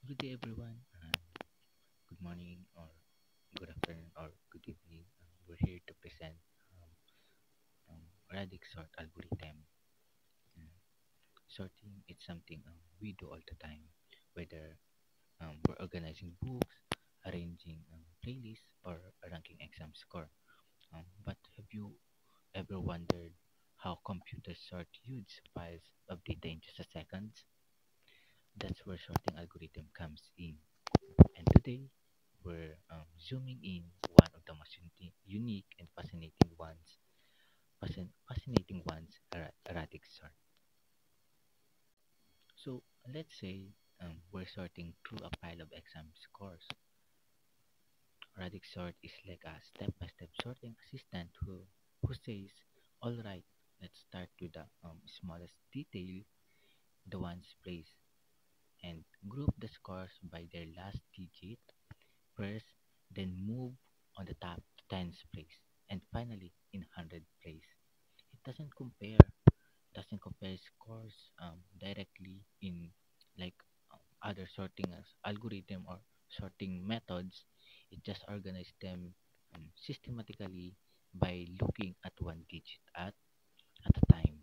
Good day, everyone. Good morning, or good afternoon, or good evening. We're here to present radix sort algorithm. Uh, Sorting is something we do all the time, whether we're organizing books, arranging playlists, or ranking exam score. But have you ever wondered how computers sort huge files of data in just a second? That's where sorting algorithm comes in. And today, we're zooming in one of the most unique and fascinating ones, erratic sort. So let's say we're sorting through a pile of exam scores. Erratic sort is like a step-by-step sorting assistant who says, "All right, let's start with the smallest detail, the ones place, and group the scores by their last digit first, then move on the top to tens place, and finally in hundred place." It doesn't compare scores directly in like other sorting as algorithm or sorting methods. It just organizes them systematically by looking at one digit at a time.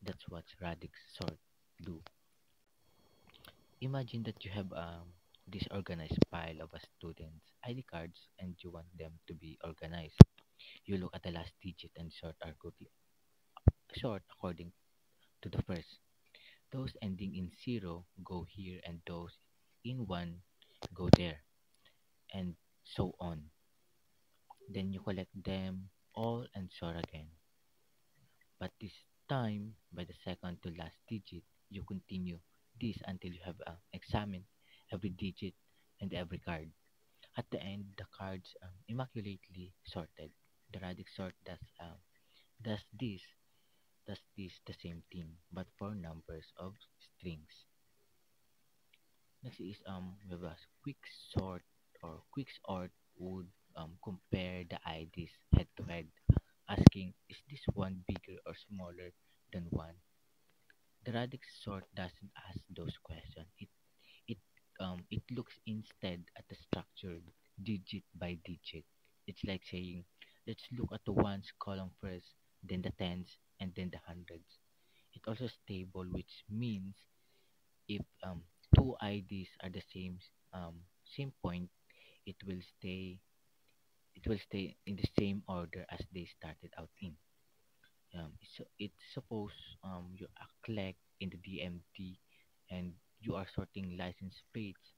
That's what radix sort do. Imagine that you have this organized pile of a student's ID cards and you want them to be organized. You look at the last digit and sort according to the first. Those ending in zero go here and those in one go there, and so on. Then you collect them all and sort again. But this time, by the second to last digit, you continue this until you have examined every digit and every card. At the end, the cards immaculately sorted. The radix sort does this does this the same thing, but for numbers of strings. Next is we have a quick sort or quick sort would compare the IDs head to head, asking is this one bigger or smaller than one. The radix sort doesn't ask those questions. It looks instead at the structure digit by digit. It's like saying, let's look at the ones column first, then the tens, and then the hundreds. It also stable, which means if two IDs are the same point, it will stay it will stay in the same order as they started out in. So it's suppose you collect in the DMT and you are sorting license plates.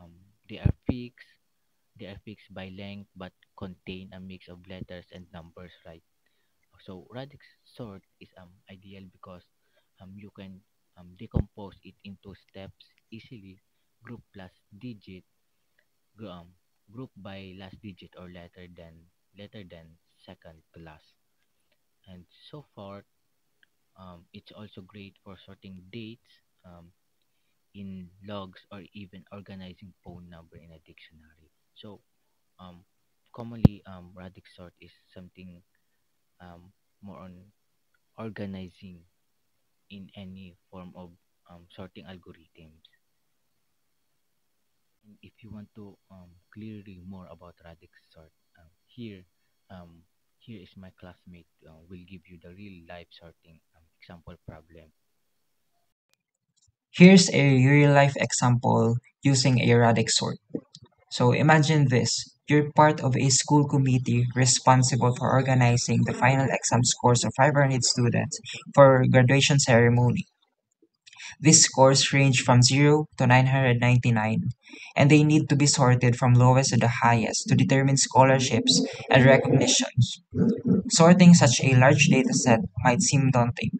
Um, they are fixed. They are fixed by length but contain a mix of letters and numbers, right? So radix sort is ideal because you can decompose it into steps easily. Group plus digit, gr- um, group by last digit or letter than second to last, and so forth. It's also great for sorting dates in logs or even organizing phone number in a dictionary. So um, commonly, radix sort is something um, more on organizing in any form of sorting algorithms. And if you want to clearly more about radix sort, um, here is my classmate will give you the real life sorting example problem. Here's a real-life example using a radix sort. So imagine this. You're part of a school committee responsible for organizing the final exam scores of 500 students for graduation ceremony. These scores range from 0 to 999, and they need to be sorted from lowest to the highest to determine scholarships and recognitions. Sorting such a large dataset might seem daunting,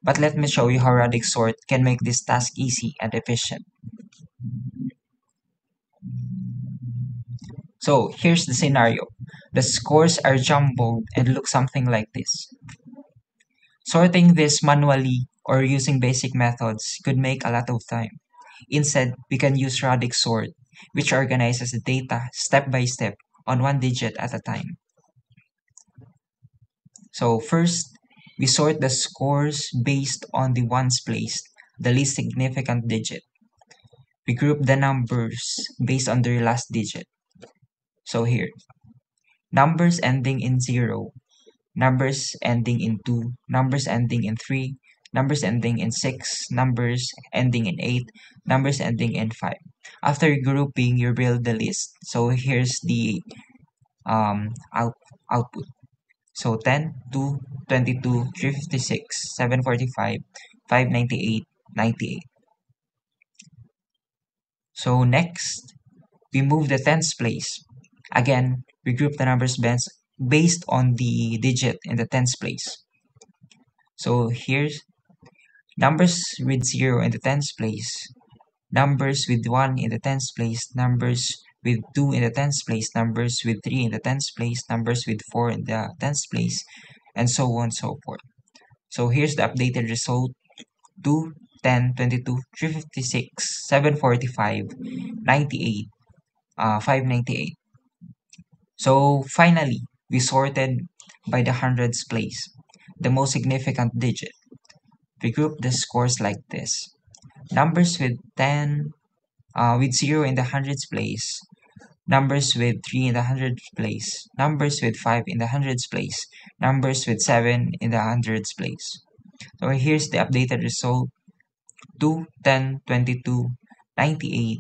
but let me show you how Radix Sort can make this task easy and efficient. So here's the scenario. The scores are jumbled and look something like this. Sorting this manually or using basic methods could make a lot of time. Instead, we can use Radix Sort, which organizes the data step by step on one digit at a time. So first, we sort the scores based on the ones placed, the least significant digit. we group the numbers based on their last digit. So here, numbers ending in 0, numbers ending in 2, numbers ending in 3, numbers ending in 6, numbers ending in 8, numbers ending in 5. After grouping, you build the list. So here's the output. So 10, 2, 22, 356, 745, 598, 98. So next, we move the tens place. Again, we group the numbers based on the digit in the tens place. So here's numbers with 0 in the tens place, numbers with 1 in the tens place, numbers with 2 in the tens place, numbers with 3 in the tens place, numbers with 4 in the tens place, and so on and so forth. So here's the updated result: 2, 10, 22, 356, 745, 98, 598. So finally, we sorted by the hundreds place, the most significant digit. We group the scores like this: numbers with 10, with 0 in the hundreds place, numbers with 3 in the hundreds place, numbers with 5 in the hundreds place, numbers with 7 in the hundreds place. So here's the updated result: 2, 10, 22, 98,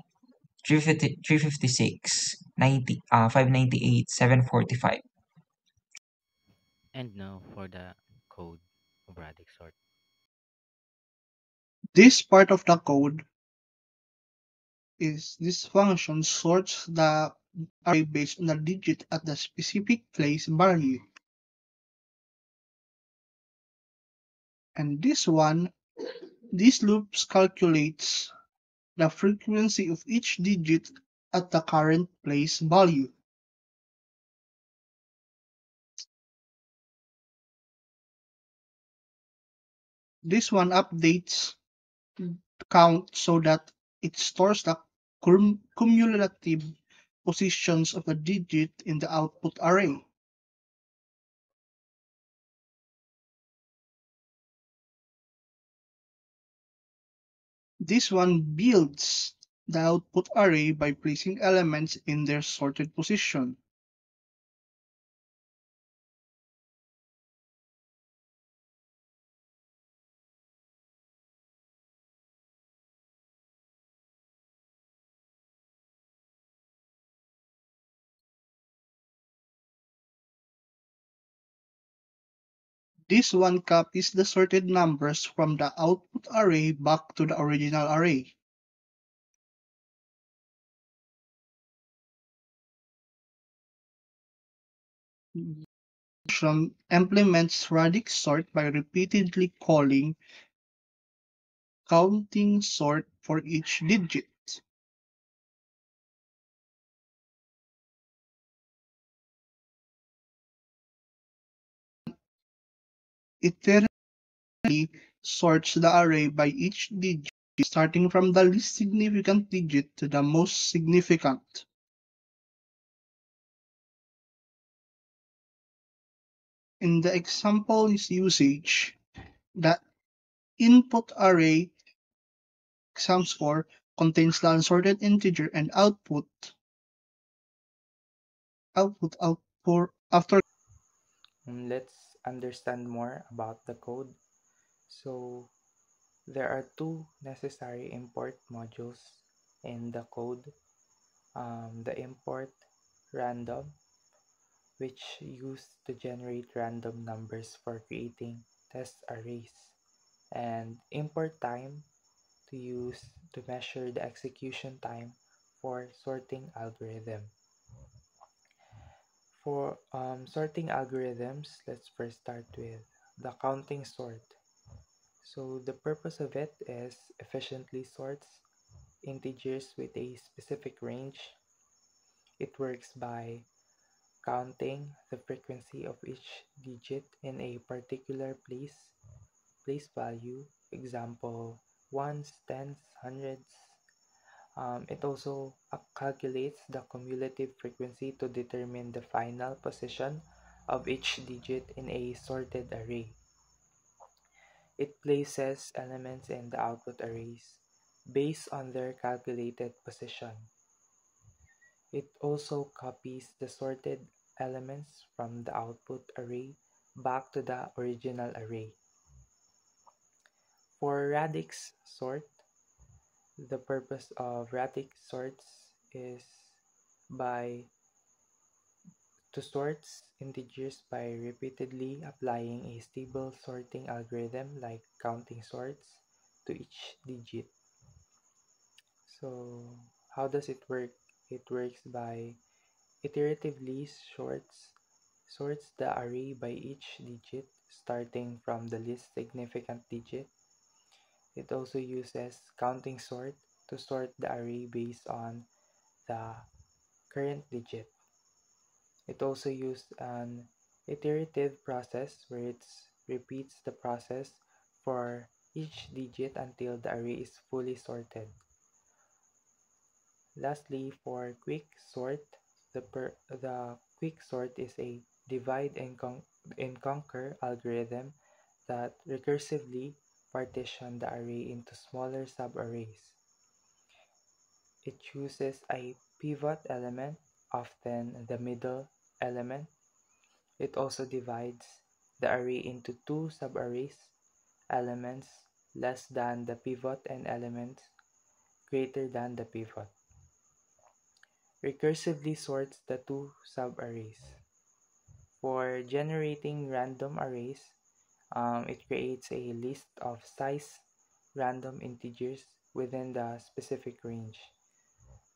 356, 90, 598, 745. And now for the code of Radix sort. This part of the code is this function sorts the array based on the digit at the specific place value. And this loop calculates the frequency of each digit at the current place value. This one updates count so that it stores the cumulative positions of a digit in the output array. This one builds the output array by placing elements in their sorted position. This one copies the sorted numbers from the output array back to the original array. Function implements radix sort by repeatedly calling counting sort for each digit. It sorts the array by each digit, starting from the least significant digit to the most significant. In the example usage, the input array exam score contains the unsorted integer and output after. Let's understand more about the code. So there are two necessary import modules in the code. The import random, which used to generate random numbers for creating test arrays, and import time to use to measure the execution time for sorting algorithm. For sorting algorithms, let's first start with the counting sort. So the purpose of it is efficiently sorts integers with a specific range. It works by counting the frequency of each digit in a particular place value, example ones, tens, hundreds. It also calculates the cumulative frequency to determine the final position of each digit in a sorted array. It places elements in the output arrays based on their calculated position. It also copies the sorted elements from the output array back to the original array. For radix sort, the purpose of radix sorts is by to sorts integers by repeatedly applying a stable sorting algorithm like counting sorts to each digit. So how does it work? It works by iteratively sorts the array by each digit starting from the least significant digit. It also uses counting sort to sort the array based on the current digit. It also uses an iterative process where it repeats the process for each digit until the array is fully sorted. Lastly, for quick sort, the quick sort is a divide and conquer algorithm that recursively partition the array into smaller subarrays. It chooses a pivot element, often the middle element. It also divides the array into two subarrays, elements less than the pivot and elements greater than the pivot. Recursively sorts the two subarrays. For generating random arrays, it creates a list of size random integers within the specific range.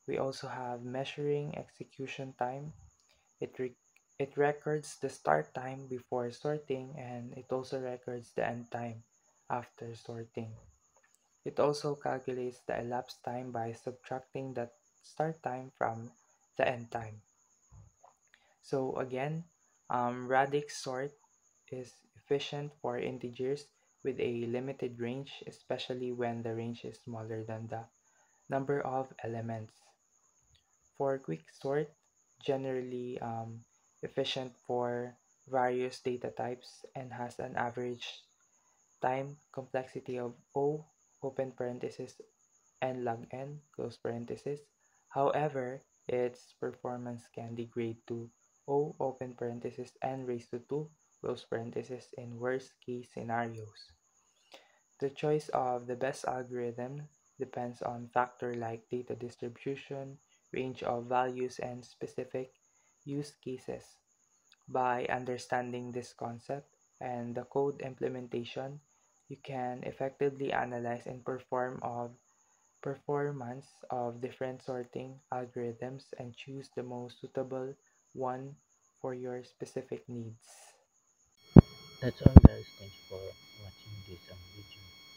We also have measuring execution time. It records the start time before sorting, and it also records the end time after sorting. It also calculates the elapsed time by subtracting the start time from the end time. So again, radix sort is efficient for integers with a limited range, especially when the range is smaller than the number of elements. For quicksort, generally efficient for various data types and has an average time complexity of O open parenthesis n log n close parenthesis. However, its performance can degrade to O open parenthesis n raised to 2 close parenthesis in worst case scenarios. The choice of the best algorithm depends on factors like data distribution, range of values, and specific use cases. By understanding this concept and the code implementation, you can effectively analyze and performance of different sorting algorithms and choose the most suitable one for your specific needs. That's all, guys. Thanks for watching this video.